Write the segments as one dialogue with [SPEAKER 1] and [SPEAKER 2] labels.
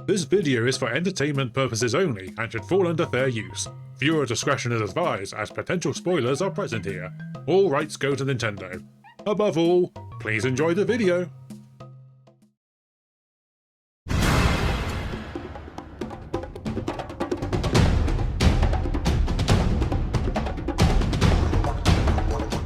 [SPEAKER 1] This video is for entertainment purposes only and should fall under fair use. Viewer discretion is advised as potential spoilers are present here. All rights go to Nintendo. Above all, please enjoy the video.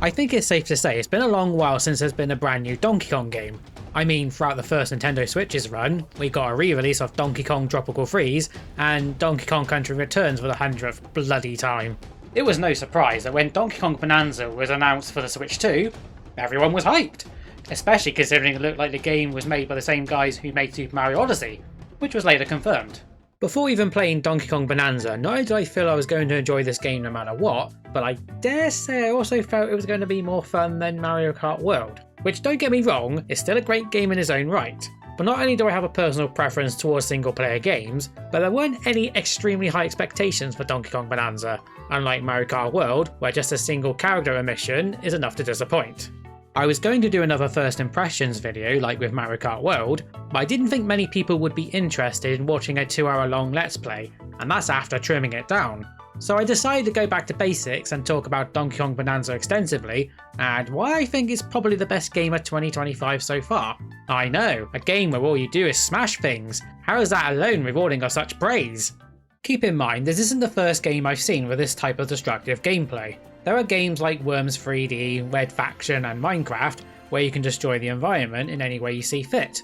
[SPEAKER 2] I think it's safe to say it's been a long while since there's been a brand new Donkey Kong game. I mean, throughout the first Nintendo Switch's run, we got a re-release of Donkey Kong Tropical Freeze, and Donkey Kong Country Returns for the 100th bloody time. It was no surprise that when Donkey Kong Bananza was announced for the Switch 2, everyone was hyped, especially considering it looked like the game was made by the same guys who made Super Mario Odyssey, which was later confirmed. Before even playing Donkey Kong Bananza, not only did I feel I was going to enjoy this game no matter what, but I dare say I also felt it was going to be more fun than Mario Kart World. Which, don't get me wrong, is still a great game in its own right. But not only do I have a personal preference towards single player games, but there weren't any extremely high expectations for Donkey Kong Bananza, unlike Mario Kart World, where just a single character mission is enough to disappoint. I was going to do another first impressions video like with Mario Kart World, but I didn't think many people would be interested in watching a 2-hour long let's play, and that's after trimming it down. So I decided to go back to basics and talk about Donkey Kong Bananza extensively, and why I think it's probably the best game of 2025 so far. I know, a game where all you do is smash things. How is that alone rewarding of such praise? Keep in mind, this isn't the first game I've seen with this type of destructive gameplay. There are games like Worms 3D, Red Faction and Minecraft, where you can destroy the environment in any way you see fit.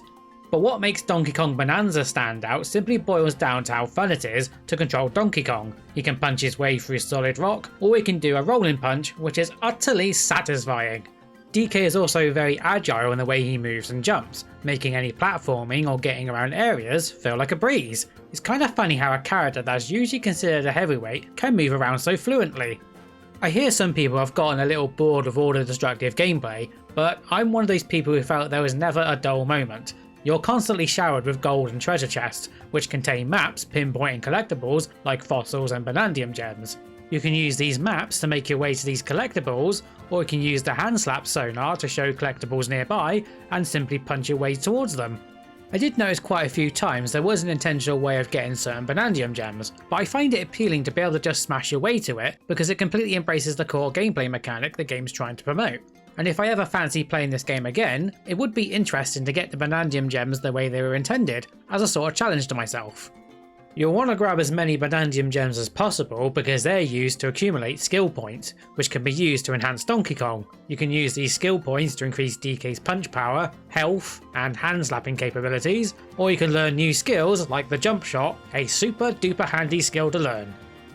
[SPEAKER 2] But what makes Donkey Kong Bananza stand out simply boils down to how fun it is to control Donkey Kong. He can punch his way through solid rock, or he can do a rolling punch, which is utterly satisfying. DK is also very agile in the way he moves and jumps, making any platforming or getting around areas feel like a breeze. It's kind of funny how a character that's usually considered a heavyweight can move around so fluently. I hear some people have gotten a little bored of all the destructive gameplay, but I'm one of those people who felt there was never a dull moment. You're constantly showered with gold and treasure chests, which contain maps pinpointing collectibles like fossils and Banandium gems. You can use these maps to make your way to these collectibles, or you can use the hand slap sonar to show collectibles nearby and simply punch your way towards them. I did notice quite a few times there was an intentional way of getting certain Banandium gems, but I find it appealing to be able to just smash your way to it because it completely embraces the core gameplay mechanic the game's trying to promote. And if I ever fancy playing this game again, it would be interesting to get the Banandium gems the way they were intended, as a sort of challenge to myself. You'll want to grab as many Banandium gems as possible because they're used to accumulate skill points, which can be used to enhance Donkey Kong. You can use these skill points to increase DK's punch power, health, and hand slapping capabilities, or you can learn new skills like the jump shot, a super duper handy skill to learn.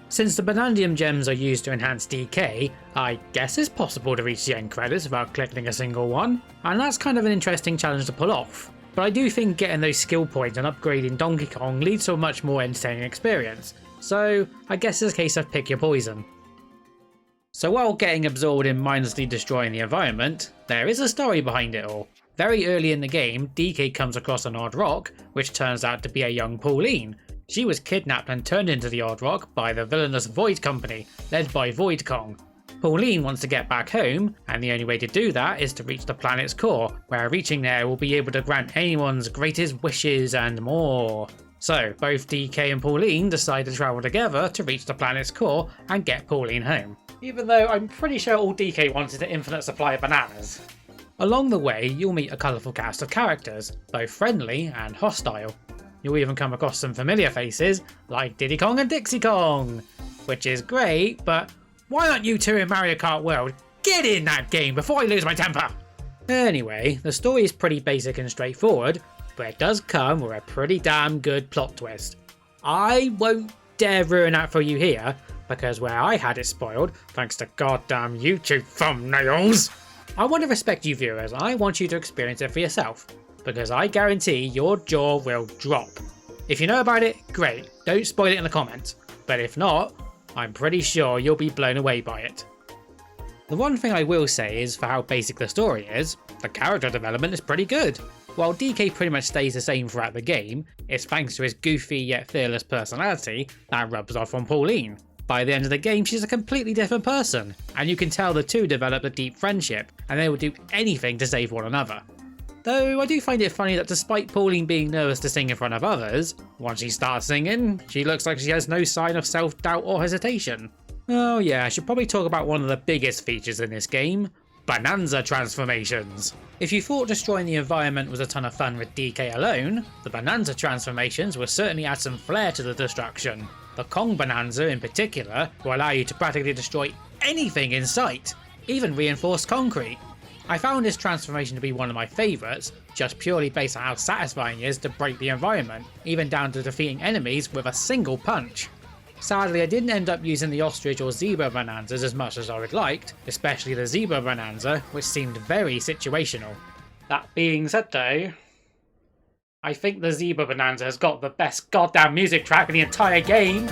[SPEAKER 2] Since the Banandium gems are used to enhance DK, I guess it's possible to reach the end credits without collecting a single one, and that's kind of an interesting challenge to pull off. But I do think getting those skill points and upgrading Donkey Kong leads to a much more entertaining experience, so I guess it's a case of pick your poison. So while getting absorbed in mindlessly destroying the environment, there is a story behind it all. Very early in the game, DK comes across an odd rock, which turns out to be a young Pauline. She was kidnapped and turned into the odd rock by the villainous Void Company, led by Void Kong. Pauline wants to get back home, and the only way to do that is to reach the planet's core, where reaching there will be able to grant anyone's greatest wishes and more. So, both DK and Pauline decide to travel together to reach the planet's core and get Pauline home. Even though I'm pretty sure all DK wanted an infinite supply of bananas. Along the way, you'll meet a colourful cast of characters, both friendly and hostile. You'll even come across some familiar faces, like Diddy Kong and Dixie Kong, which is great, but why aren't you two in Mario Kart World? Get in that game before I lose my temper! Anyway, the story is pretty basic and straightforward, but it does come with a pretty damn good plot twist. I won't dare ruin that for you here, because where I had it spoiled, thanks to goddamn YouTube thumbnails, I want to respect you viewers and I want you to experience it for yourself, because I guarantee your jaw will drop. If you know about it, great, don't spoil it in the comments, but if not, I'm pretty sure you'll be blown away by it. The one thing I will say is, for how basic the story is, the character development is pretty good. While DK pretty much stays the same throughout the game, it's thanks to his goofy yet fearless personality that rubs off on Pauline. By the end of the game, she's a completely different person, and you can tell the two develop a deep friendship, and they will do anything to save one another. Though I do find it funny that despite Pauline being nervous to sing in front of others, once she starts singing, she looks like she has no sign of self-doubt or hesitation. Oh yeah, I should probably talk about one of the biggest features in this game, Bananza transformations. If you thought destroying the environment was a ton of fun with DK alone, the Bananza transformations will certainly add some flair to the destruction. The Kong Bananza in particular will allow you to practically destroy anything in sight, even reinforced concrete. I found this transformation to be one of my favourites, just purely based on how satisfying it is to break the environment, even down to defeating enemies with a single punch. Sadly, I didn't end up using the ostrich or zebra Bananzas as much as I would liked, especially the zebra Bananza, which seemed very situational. That being said though, I think the zebra Bananza has got the best goddamn music track in the entire game.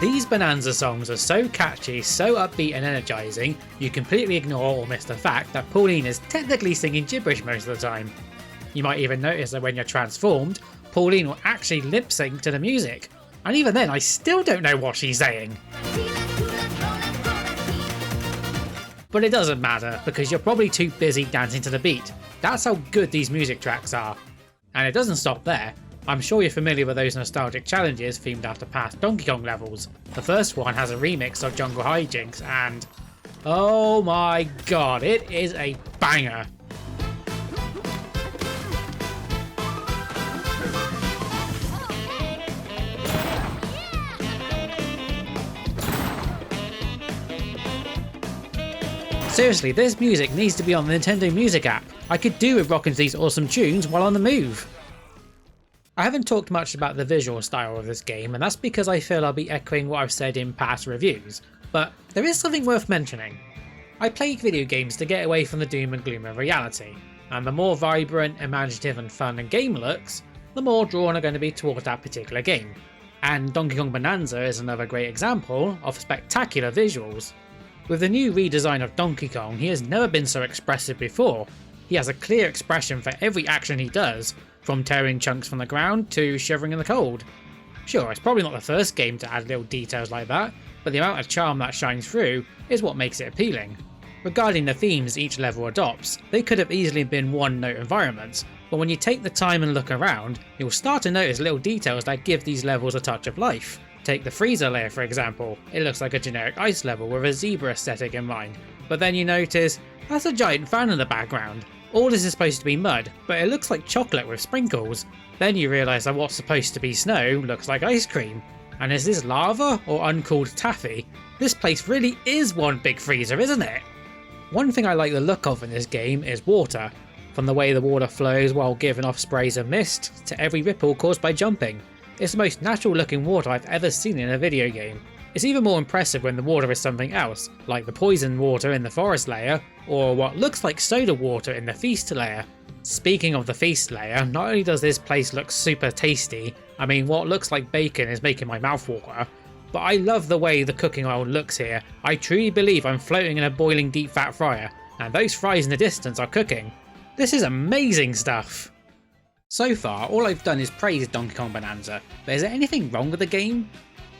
[SPEAKER 2] These Bananza songs are so catchy, so upbeat and energising, you completely ignore or miss the fact that Pauline is technically singing gibberish most of the time. You might even notice that when you're transformed, Pauline will actually lip sync to the music. And even then, I still don't know what she's saying. But it doesn't matter, because you're probably too busy dancing to the beat. That's how good these music tracks are. And it doesn't stop there. I'm sure you're familiar with those nostalgic challenges themed after past Donkey Kong levels. The first one has a remix of Jungle Hijinks and... oh my god, it is a banger! Seriously, this music needs to be on the Nintendo Music app. I could do with rocking to these awesome tunes while on the move. I haven't talked much about the visual style of this game, and that's because I feel I'll be echoing what I've said in past reviews, but there is something worth mentioning. I play video games to get away from the doom and gloom of reality, and the more vibrant, imaginative and fun a game looks, the more drawn I'm going to be towards that particular game. And Donkey Kong Bananza is another great example of spectacular visuals. With the new redesign of Donkey Kong, he has never been so expressive before. He has a clear expression for every action he does, from tearing chunks from the ground to shivering in the cold. Sure, it's probably not the first game to add little details like that, but the amount of charm that shines through is what makes it appealing. Regarding the themes each level adopts, they could have easily been one-note environments, but when you take the time and look around, you'll start to notice little details that give these levels a touch of life. Take the freezer layer for example, it looks like a generic ice level with a zebra aesthetic in mind, but then you notice, that's a giant fan in the background. All this is supposed to be mud, but it looks like chocolate with sprinkles. Then you realise that what's supposed to be snow looks like ice cream. And is this lava or uncooled taffy? This place really is one big freezer, isn't it? One thing I like the look of in this game is water. From the way the water flows while giving off sprays of mist, to every ripple caused by jumping. It's the most natural looking water I've ever seen in a video game. It's even more impressive when the water is something else, like the poison water in the forest layer, or what looks like soda water in the feast layer. Speaking of the feast layer, not only does this place look super tasty, I mean what looks like bacon is making my mouth water, but I love the way the cooking oil looks here. I truly believe I'm floating in a boiling deep fat fryer, and those fries in the distance are cooking. This is amazing stuff! So far, all I've done is praise Donkey Kong Bananza, but is there anything wrong with the game?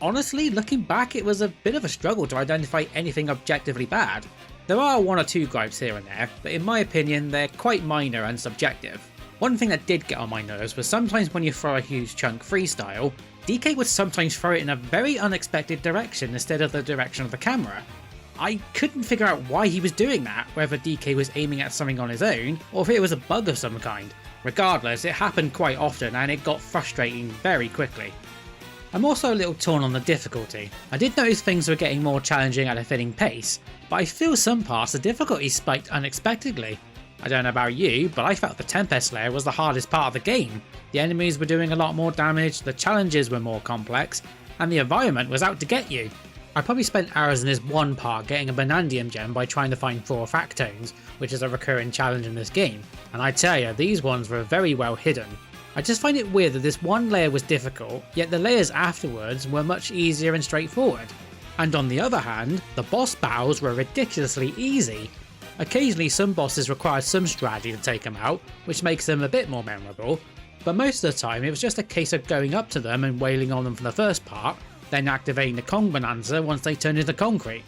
[SPEAKER 2] Honestly, looking back, it was a bit of a struggle to identify anything objectively bad. There are one or two gripes here and there, but in my opinion, they're quite minor and subjective. One thing that did get on my nerves was sometimes when you throw a huge chunk freestyle, DK would sometimes throw it in a very unexpected direction instead of the direction of the camera. I couldn't figure out why he was doing that, whether DK was aiming at something on his own, or if it was a bug of some kind. Regardless, it happened quite often and it got frustrating very quickly. I'm also a little torn on the difficulty. I did notice things were getting more challenging at a fitting pace, but I feel some parts the difficulty spiked unexpectedly. I don't know about you, but I felt the Tempest layer was the hardest part of the game. The enemies were doing a lot more damage, the challenges were more complex, and the environment was out to get you. I probably spent hours in this one part getting a Banandium gem by trying to find 4 Factones, which is a recurring challenge in this game, and I tell you, these ones were very well hidden. I just find it weird that this one layer was difficult, yet the layers afterwards were much easier and straightforward. And on the other hand, the boss battles were ridiculously easy. Occasionally some bosses required some strategy to take them out, which makes them a bit more memorable, but most of the time it was just a case of going up to them and wailing on them for the first part, then activating the Kong Bananza once they turned into concrete.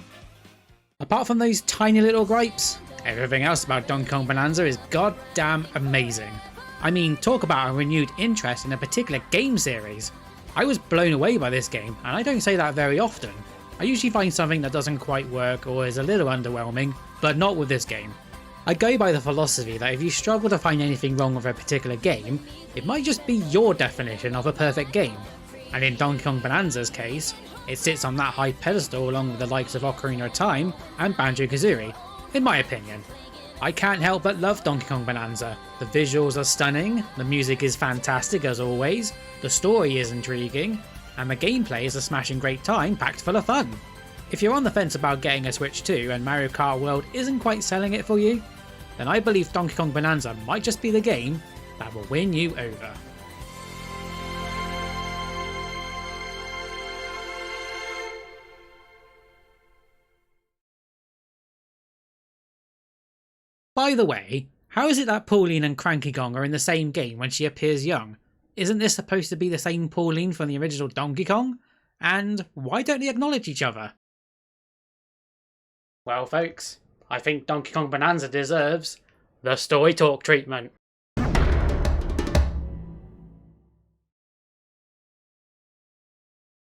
[SPEAKER 2] Apart from those tiny little gripes, everything else about Donkey Kong Bananza is goddamn amazing. I mean, talk about a renewed interest in a particular game series. I was blown away by this game, and I don't say that very often. I usually find something that doesn't quite work or is a little underwhelming, but not with this game. I go by the philosophy that if you struggle to find anything wrong with a particular game, it might just be your definition of a perfect game. And in Donkey Kong Bananza's case, it sits on that high pedestal along with the likes of Ocarina of Time and Banjo-Kazooie, in my opinion. I can't help but love Donkey Kong Bananza. The visuals are stunning, the music is fantastic as always, the story is intriguing, and the gameplay is a smashing great time packed full of fun. If you're on the fence about getting a Switch 2 and Mario Kart World isn't quite selling it for you, then I believe Donkey Kong Bananza might just be the game that will win you over. By the way, how is it that Pauline and Cranky Kong are in the same game when she appears young? Isn't this supposed to be the same Pauline from the original Donkey Kong? And why don't they acknowledge each other? Well folks, I think Donkey Kong Bananza deserves the Story Talk treatment.